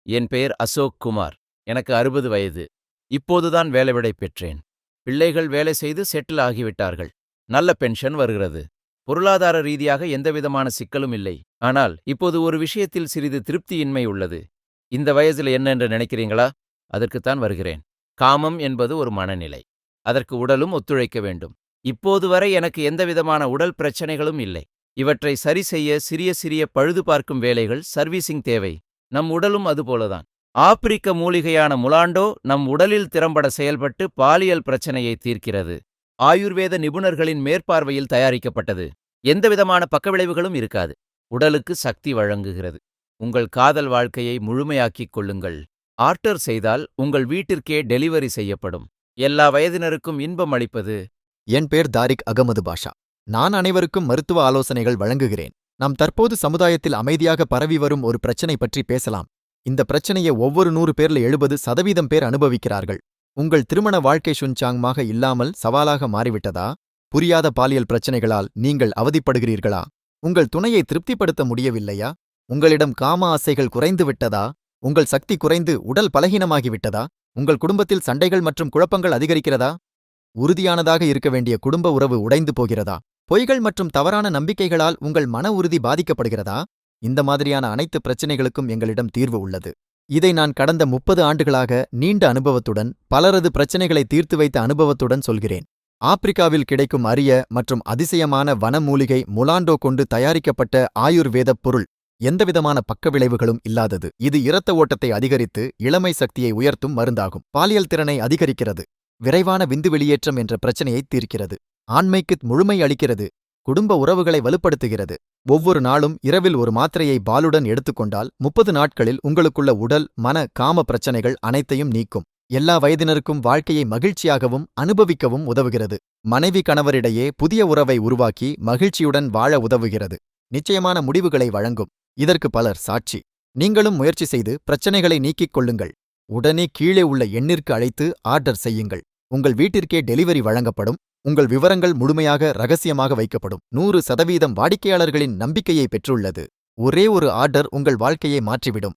என் பெயர் அசோக் குமார். எனக்கு 60 வயது. இப்போதுதான் வேலைவிடை பெற்றேன். பிள்ளைகள் வேலை செய்து செட்டில் ஆகிவிட்டார்கள். நல்ல பென்ஷன் வருகிறது. பொருளாதார ரீதியாக எந்தவிதமான சிக்கலும் இல்லை. ஆனால் இப்போது ஒரு விஷயத்தில் சிறிது திருப்தியின்மை உள்ளது. இந்த வயதில் என்ன என்று நினைக்கிறீங்களா? அதற்குத்தான் வருகிறேன். காமம் என்பது ஒரு மனநிலை. அதற்கு உடலும் ஒத்துழைக்க வேண்டும். இப்போது வரை எனக்கு எந்தவிதமான உடல் பிரச்சனைகளும் இல்லை. இவற்றை சரி செய்ய சிறிய சிறிய பழுது பார்க்கும் வேலைகள், சர்வீசிங் தேவை. நம் உடலும் அதுபோலதான். ஆப்பிரிக்க மூலிகையான முலாண்டோ நம் உடலில் திறம்பட செயல்பட்டு பாலியல் பிரச்சனையை தீர்க்கிறது. ஆயுர்வேத நிபுணர்களின் மேற்பார்வையில் தயாரிக்கப்பட்டது. எந்தவிதமான பக்கவிளைவுகளும் இருக்காது. உடலுக்கு சக்தி வழங்குகிறது. உங்கள் காதல் வாழ்க்கையை முழுமையாக்கிக் கொள்ளுங்கள். ஆர்டர் செய்தால் உங்கள் வீட்டிற்கே டெலிவரி செய்யப்படும். எல்லா வயதினருக்கும் இன்பம் அளிப்பது. என் பேர் தாரிக் அகமது பாஷா. நான் அனைவருக்கும் மருத்துவ ஆலோசனைகள் வழங்குகிறேன். நாம் தற்போது சமுதாயத்தில் அமைதியாக பரவி வரும் ஒரு பிரச்சனை பற்றி பேசலாம். இந்த பிரச்சனையை ஒவ்வொரு 100 பேர்ல 70% பேர் அனுபவிக்கிறார்கள். உங்கள் திருமண வாழ்க்கை சுஞ்சாங்கமாக இல்லாமல் சவாலாக மாறிவிட்டதா? புரியாத பாலியல் பிரச்சனைகளால் நீங்கள் அவதிப்படுகிறீர்களா? உங்கள் துணையை திருப்திப்படுத்த முடியவில்லையா? உங்களிடம் காம ஆசைகள் குறைந்து விட்டதா? உங்கள் சக்தி குறைந்து உடல் பலகீனமாகிவிட்டதா? உங்கள் குடும்பத்தில் சண்டைகள் மற்றும் குழப்பங்கள் அதிகரிக்கிறதா? உறுதியானதாக இருக்க வேண்டிய குடும்ப உறவு உடைந்து போகிறதா? பொய்கள் மற்றும் தவறான நம்பிக்கைகளால் உங்கள் மன உறுதி பாதிக்கப்படுகிறதா? இந்த மாதிரியான அனைத்து பிரச்சினைகளுக்கும் எங்களிடம் தீர்வு உள்ளது. இதை நான் கடந்த 30 ஆண்டுகளாக நீண்ட அனுபவத்துடன், பலரது பிரச்சினைகளை தீர்த்து வைத்த அனுபவத்துடன் சொல்கிறேன். ஆப்பிரிக்காவில் கிடைக்கும் அரிய மற்றும் அதிசயமான வனமூலிகை முலாண்டோ கொண்டு தயாரிக்கப்பட்ட ஆயுர்வேதப் பொருள் எந்தவிதமான பக்கவிளைவுகளும் இல்லாதது. இது இரத்த ஓட்டத்தை அதிகரித்து இளமை சக்தியை உயர்த்தும் மருந்தாகும். பாலியல் திறனை அதிகரிக்கிறது. விரைவான விந்து வெளியேற்றம் என்ற பிரச்சனையை தீர்க்கிறது. ஆண்மைக்கு முழுமை அளிக்கிறது. குடும்ப உறவுகளை வலுப்படுத்துகிறது. ஒவ்வொரு நாளும் இரவில் ஒரு மாத்திரையை பாலுடன் எடுத்துக்கொண்டால் 30 நாட்களில் உங்களுக்குள்ள உடல், மன, காம பிரச்சனைகள் அனைத்தையும் நீக்கும். எல்லா வயதினருக்கும் வாழ்க்கையை மகிழ்ச்சியாகவும் அனுபவிக்கவும் உதவுகிறது. மனைவி கணவரிடையே புதிய உறவை உருவாக்கி மகிழ்ச்சியுடன் வாழ உதவுகிறது. நிச்சயமான முடிவுகளை வழங்கும். இதற்கு பலர் சாட்சி. நீங்களும் முயற்சி செய்து பிரச்சனைகளை நீக்கிக் கொள்ளுங்கள். உடனே கீழே உள்ள எண்ணிற்கு அழைத்து ஆர்டர் செய்யுங்கள். உங்கள் வீட்டிற்கே டெலிவரி வழங்கப்படும். உங்கள் விவரங்கள் முழுமையாக ரகசியமாக வைக்கப்படும். 100% வாடிக்கையாளர்களின் நம்பிக்கையை பெற்றுள்ளது. ஒரே ஒரு ஆர்டர் உங்கள் வாழ்க்கையை மாற்றிவிடும்.